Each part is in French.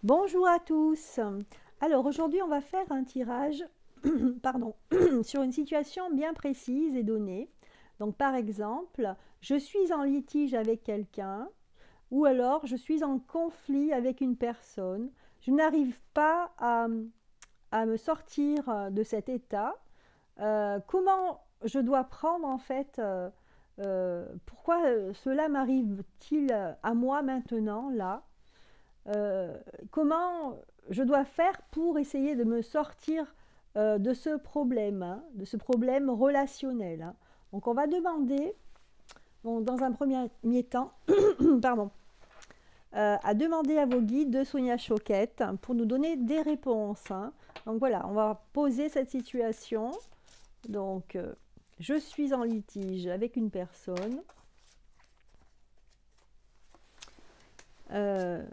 Bonjour à tous. Alors aujourd'hui, on va faire un tirage pardon, sur une situation bien précise et donnée. Donc par exemple, je suis en litige avec quelqu'un ou alors je suis en conflit avec une personne. Je n'arrive pas à me sortir de cet état. Comment je dois prendre en fait pourquoi cela m'arrive-t-il à moi maintenant, là euh, comment je dois faire pour essayer de me sortir de ce problème, hein, de ce problème relationnel, hein. Donc on va demander, bon, dans un premier temps, pardon, à demander à vos guides de Sonia Choquette pour nous donner des réponses, hein. Donc voilà, on va poser cette situation. Donc je suis en litige avec une personne. Euh,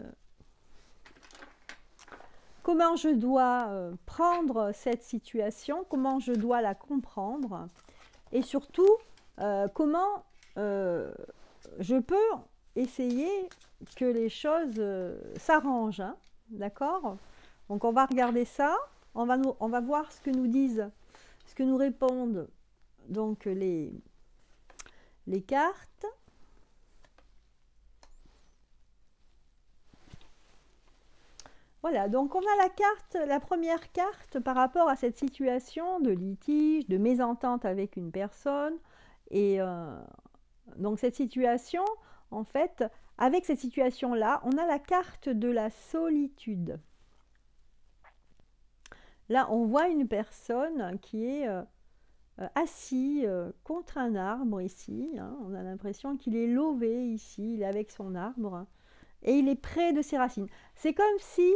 Comment je dois prendre cette situation, comment je dois la comprendre et surtout comment je peux essayer que les choses s'arrangent, hein, d'accord. Donc on va regarder ça, on va voir ce que nous disent, ce que nous répondent donc les cartes. Voilà, donc on a la carte, la première carte par rapport à cette situation de litige, de mésentente avec une personne. Et donc cette situation, en fait, avec cette situation-là, on a la carte de la solitude. Là, on voit une personne qui est assis contre un arbre ici, hein. On a l'impression qu'il est lové ici, il est avec son arbre, hein, et il est près de ses racines. C'est comme si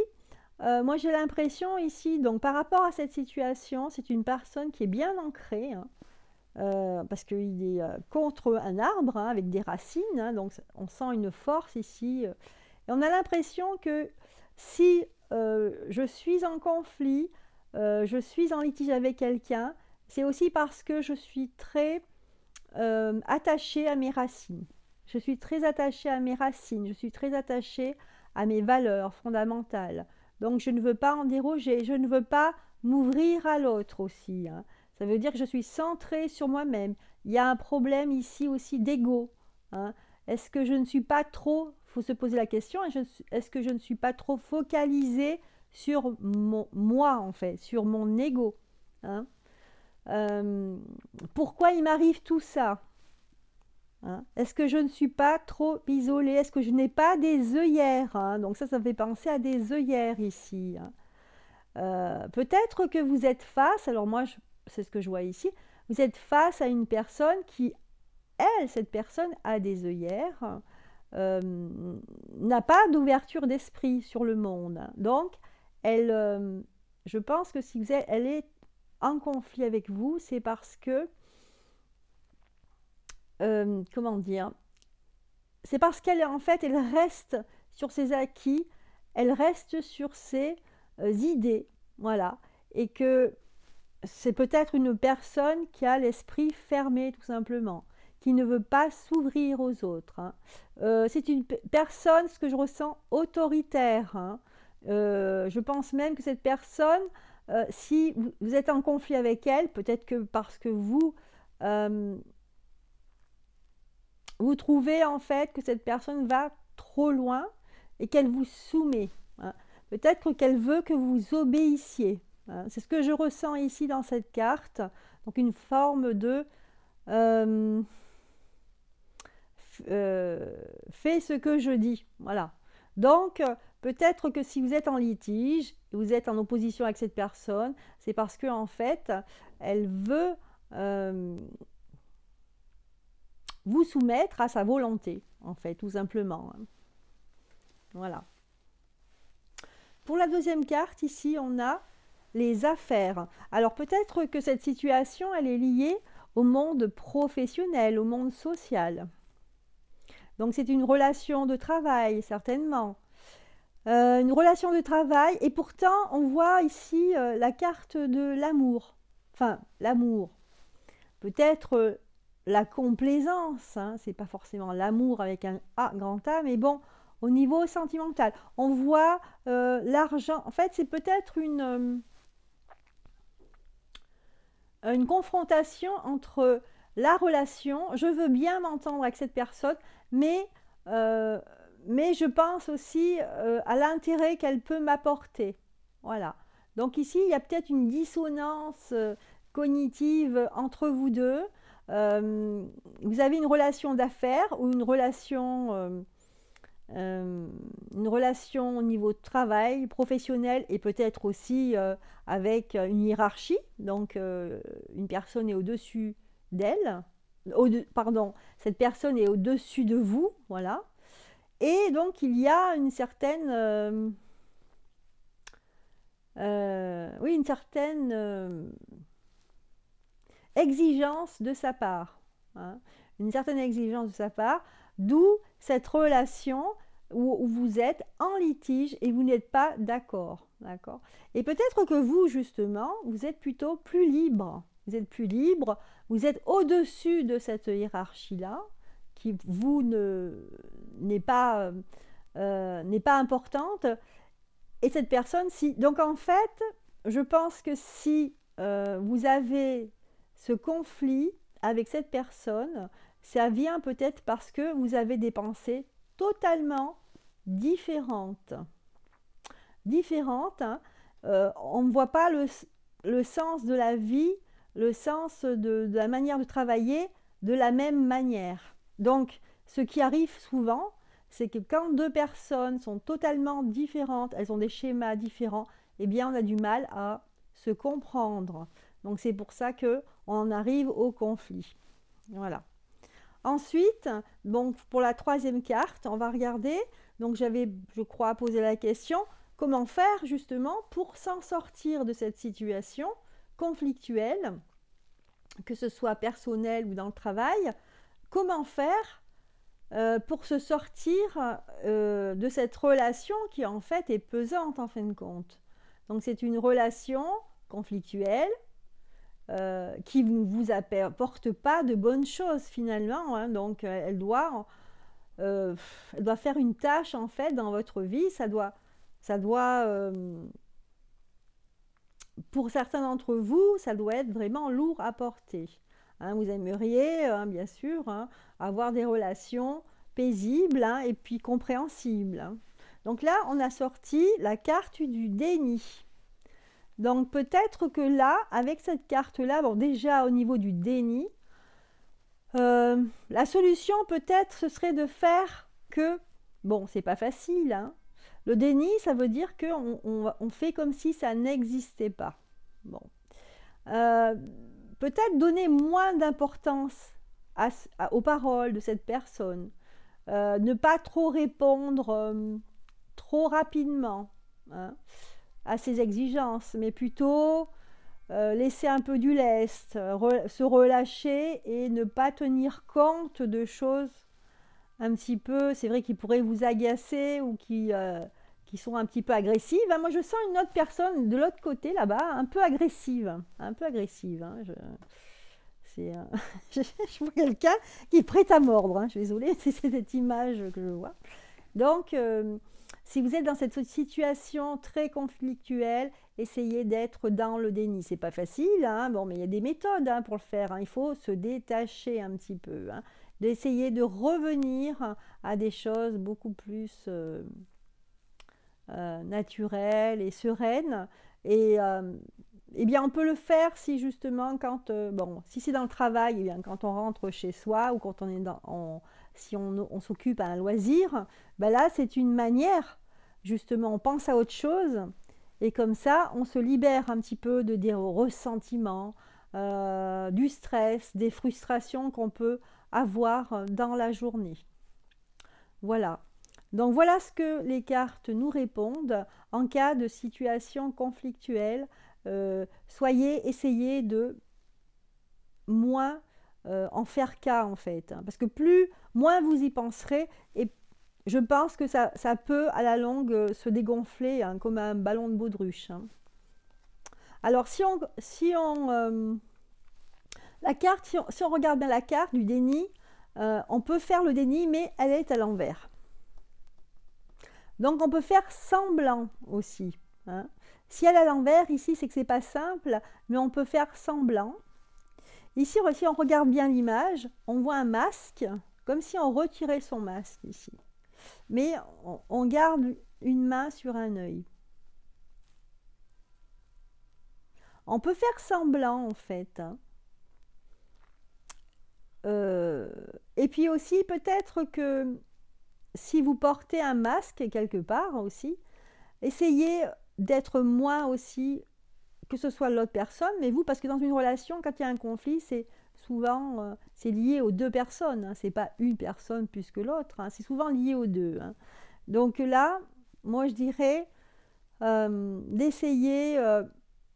moi j'ai l'impression ici, donc par rapport à cette situation, c'est une personne qui est bien ancrée, hein, parce qu'il est contre un arbre, hein, avec des racines, hein, donc on sent une force ici. Et on a l'impression que si je suis en conflit, je suis en litige avec quelqu'un, c'est aussi parce que je suis très attachée à mes racines. Je suis très attachée à mes racines, je suis très attachée à mes valeurs fondamentales. Donc je ne veux pas en déroger, je ne veux pas m'ouvrir à l'autre aussi, hein. Ça veut dire que je suis centrée sur moi-même. Il y a un problème ici aussi d'ego, hein. Est-ce que je ne suis pas trop, il faut se poser la question, est-ce que je ne suis pas trop focalisée sur moi en fait, sur mon ego, hein. Euh, Pourquoi il m'arrive tout ça, hein? Est-ce que je ne suis pas trop isolée? Est-ce que je n'ai pas des œillères, hein? Donc ça fait penser à des œillères ici, hein. Peut-être que vous êtes face, alors moi c'est ce que je vois ici, vous êtes face à une personne qui, elle, cette personne a des œillères, euh, n'a pas d'ouverture d'esprit sur le monde, hein. Donc elle, je pense que si elle est en conflit avec vous, c'est parce que, comment dire, c'est parce qu'elle en fait elle reste sur ses acquis, elle reste sur ses idées, voilà, et que c'est peut-être une personne qui a l'esprit fermé tout simplement, qui ne veut pas s'ouvrir aux autres, hein. C'est une personne, ce que je ressens, autoritaire, hein. Je pense même que cette personne, si vous êtes en conflit avec elle, peut-être que parce que euh, vous trouvez en fait que cette personne va trop loin et qu'elle vous soumet, hein. Peut-être qu'elle veut que vous obéissiez, hein. C'est ce que je ressens ici dans cette carte. Donc une forme de euh, fais ce que je dis. Voilà. Donc peut-être que si vous êtes en litige, vous êtes en opposition avec cette personne, c'est parce que en fait, elle veut vous soumettre à sa volonté, en fait, tout simplement, hein. Voilà. Pour la deuxième carte, ici, on a les affaires. Alors peut-être que cette situation, elle est liée au monde professionnel, au monde social. Donc c'est une relation de travail, certainement. Une relation de travail, et pourtant on voit ici la carte de l'amour. Enfin, l'amour. Peut-être la complaisance, hein, c'est pas forcément l'amour avec un A grand A, mais bon, au niveau sentimental. On voit l'argent, en fait c'est peut-être une confrontation entre la relation, je veux bien m'entendre avec cette personne, mais, euh, mais je pense aussi à l'intérêt qu'elle peut m'apporter. Voilà. Donc ici, il y a peut-être une dissonance cognitive entre vous deux. Vous avez une relation d'affaires ou une relation au niveau de travail, professionnel et peut-être aussi avec une hiérarchie. Donc, une personne est au-dessus d'elle. Pardon, cette personne est au-dessus de vous. Voilà. Et donc, il y a une certaine... oui, une certaine exigence de sa part. Hein, une certaine exigence de sa part, d'où cette relation où vous êtes en litige et vous n'êtes pas d'accord. D'accord. Et peut-être que vous, justement, vous êtes plutôt plus libre. Vous êtes plus libre, vous êtes au-dessus de cette hiérarchie-là, qui vous n'est pas, n'est pas importante. Et cette personne, si. Donc en fait, je pense que si vous avez ce conflit avec cette personne, ça vient peut-être parce que vous avez des pensées totalement différentes. Différentes, hein. On ne voit pas le sens de la vie, le sens de la manière de travailler de la même manière. Donc, ce qui arrive souvent, c'est que quand deux personnes sont totalement différentes, elles ont des schémas différents, eh bien, on a du mal à se comprendre. Donc, c'est pour ça qu'on en arrive au conflit. Voilà. Ensuite, donc pour la troisième carte, on va regarder. Donc, j'avais, je crois, posé la question, comment faire justement pour s'en sortir de cette situation conflictuelle, que ce soit personnelle ou dans le travail. Comment faire pour se sortir de cette relation qui en fait est pesante en fin de compte. Donc c'est une relation conflictuelle qui ne vous apporte pas de bonnes choses finalement. Hein. Donc elle doit faire une tâche en fait dans votre vie. Ça doit pour certains d'entre vous, ça doit être vraiment lourd à porter. Hein, vous aimeriez, hein, bien sûr, hein, avoir des relations paisibles hein, et puis compréhensibles. Hein. Donc là, on a sorti la carte du déni. Donc peut-être que là, avec cette carte-là, bon, déjà au niveau du déni, la solution peut-être ce serait de faire que, bon, c'est pas facile, hein. Le déni, ça veut dire qu'on fait comme si ça n'existait pas. Bon. Peut-être donner moins d'importance aux paroles de cette personne. Ne pas trop répondre trop rapidement hein, à ses exigences, mais plutôt laisser un peu du lest, se relâcher et ne pas tenir compte de choses un petit peu, c'est vrai, qui pourraient vous agacer ou qui sont un petit peu agressives. Hein. Moi, je sens une autre personne de l'autre côté, là-bas, un peu agressive. Un peu agressive. Hein. Je vois quelqu'un qui est prêt à mordre. Hein. Je suis désolée, c'est cette image que je vois. Donc, si vous êtes dans cette situation très conflictuelle, essayez d'être dans le déni. C'est pas facile, hein. Bon, mais il y a des méthodes hein, pour le faire. Hein. Il faut se détacher un petit peu. Hein. D'essayer de revenir à des choses beaucoup plus naturelles et sereines. Et eh bien, on peut le faire si justement, quand, bon, si c'est dans le travail, eh bien, quand on rentre chez soi ou quand on est si on s'occupe à un loisir, ben là, c'est une manière, justement, on pense à autre chose et comme ça, on se libère un petit peu des ressentiments, du stress, des frustrations qu'on peut avoir dans la journée. Voilà. Donc voilà ce que les cartes nous répondent en cas de situation conflictuelle. Essayez de moins en faire cas en fait. Hein, parce que moins vous y penserez, et je pense que ça peut à la longue se dégonfler hein, comme un ballon de baudruche. Hein. Alors si on regarde bien la carte du déni, on peut faire le déni, mais elle est à l'envers. Donc, on peut faire semblant aussi, hein. Si elle est à l'envers, ici, c'est que c'est pas simple, mais on peut faire semblant. Ici, si on regarde bien l'image, on voit un masque, comme si on retirait son masque ici. Mais on garde une main sur un œil. On peut faire semblant, en fait, hein. Et puis aussi, peut-être que si vous portez un masque quelque part aussi, essayez d'être moins aussi que ce soit l'autre personne, mais vous, parce que dans une relation, quand il y a un conflit, c'est souvent c'est lié aux deux personnes, hein. C'est pas une personne plus que l'autre, hein. C'est souvent lié aux deux, hein. Donc là, moi je dirais d'essayer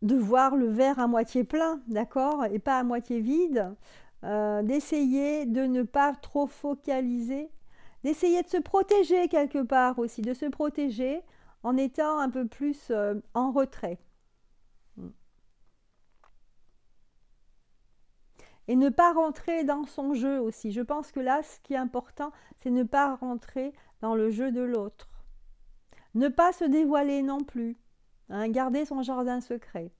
de voir le verre à moitié plein, d'accord, et pas à moitié vide, d'essayer de ne pas trop focaliser, d'essayer de se protéger quelque part aussi, de se protéger en étant un peu plus en retrait. Et ne pas rentrer dans son jeu aussi. Je pense que là, ce qui est important, c'est ne pas rentrer dans le jeu de l'autre. Ne pas se dévoiler non plus, hein, garder son jardin secret.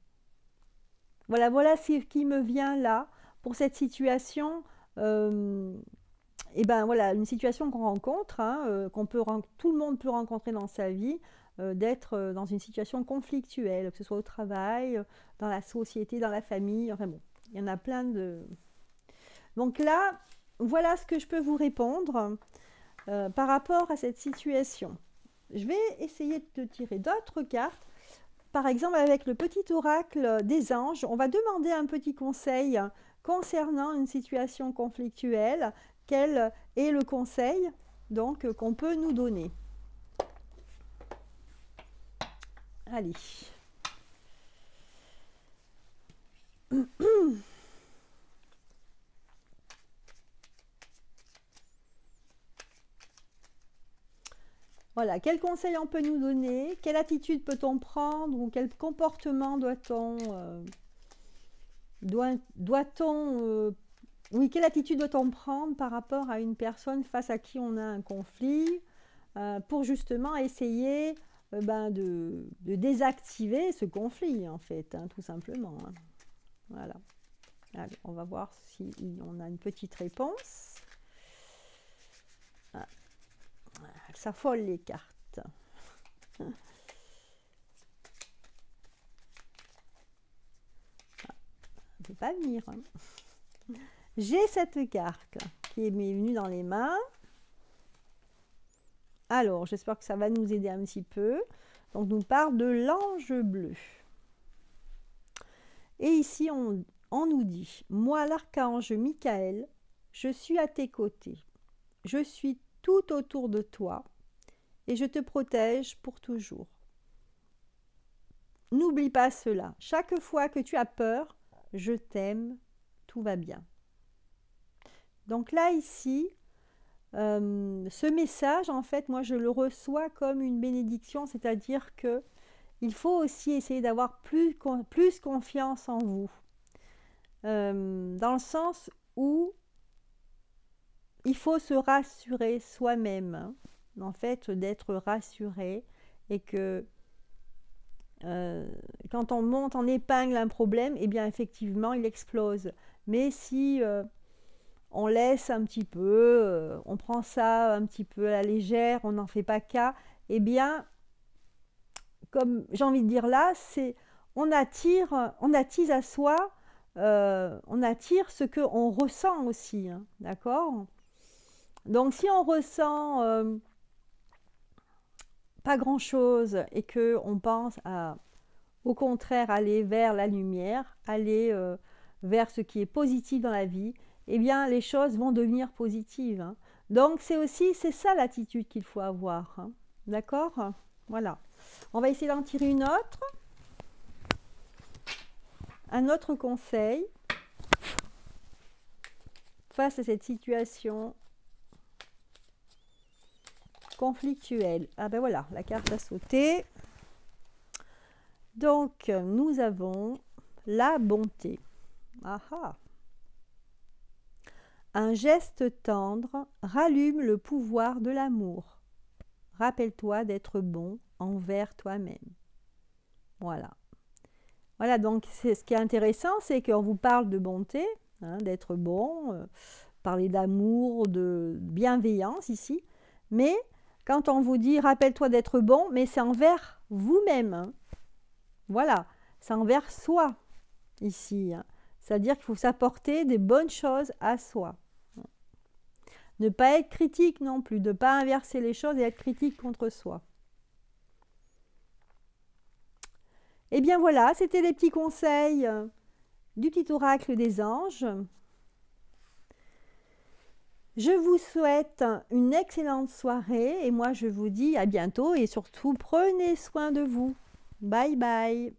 Voilà, voilà ce qui me vient là pour cette situation. Et ben voilà, une situation qu'on rencontre, hein, tout le monde peut rencontrer dans sa vie, d'être dans une situation conflictuelle, que ce soit au travail, dans la société, dans la famille, enfin bon, il y en a plein de... Donc là, voilà ce que je peux vous répondre par rapport à cette situation. Je vais essayer de tirer d'autres cartes. Par exemple, avec le petit oracle des anges, on va demander un petit conseil concernant une situation conflictuelle. Quel est le conseil donc qu'on peut nous donner? Allez. Voilà, quel conseil on peut nous donner? Quelle attitude peut-on prendre? Ou quel comportement doit-on... oui, quelle attitude doit-on prendre par rapport à une personne face à qui on a un conflit pour justement essayer de désactiver ce conflit, en fait, hein, tout simplement, hein. Voilà. Allez, on va voir si on a une petite réponse. Ah. Elles s'affolent les cartes. Ah, on ne peut pas venir, hein. J'ai cette carte qui m'est venue dans les mains. Alors, j'espère que ça va nous aider un petit peu. Donc, on nous parle de l'ange bleu. Et ici, on nous dit, moi l'archange Michael, je suis à tes côtés. Je suis tout autour de toi et je te protège pour toujours. N'oublie pas cela. Chaque fois que tu as peur, je t'aime, tout va bien. Donc là, ici, ce message, en fait, moi, je le reçois comme une bénédiction, c'est-à-dire que il faut aussi essayer d'avoir plus confiance en vous, dans le sens où il faut se rassurer soi-même, hein, en fait, d'être rassuré et que quand on monte en épingle un problème, eh bien, effectivement, il explose. Mais si on laisse un petit peu, on prend ça un petit peu à la légère, on n'en fait pas cas, eh bien, comme j'ai envie de dire là, c'est on attise à soi, on attire ce qu'on ressent aussi, hein, d'accord? Donc si on ressent pas grand-chose et que on pense à, au contraire, aller vers la lumière, aller vers ce qui est positif dans la vie, eh bien les choses vont devenir positives, hein. Donc c'est ça l'attitude qu'il faut avoir, hein. D'accord? Voilà. On va essayer d'en tirer une autre. Un autre conseil face à cette situation conflictuelle. Ah ben voilà, la carte a sauté. Donc nous avons la bonté. Aha. Un geste tendre rallume le pouvoir de l'amour. rappelle-toi d'être bon envers toi-même. Voilà. Voilà, donc ce qui est intéressant, c'est qu'on vous parle de bonté, hein, d'être bon, parler d'amour, de bienveillance ici, mais quand on vous dit rappelle-toi d'être bon, mais c'est envers vous-même. Hein. Voilà, c'est envers soi ici. Hein. C'est-à-dire qu'il faut s'apporter des bonnes choses à soi. Ne pas être critique non plus, ne pas inverser les choses et être critique contre soi. Et bien voilà, c'était les petits conseils du petit oracle des anges. Je vous souhaite une excellente soirée et moi je vous dis à bientôt et surtout prenez soin de vous. Bye bye.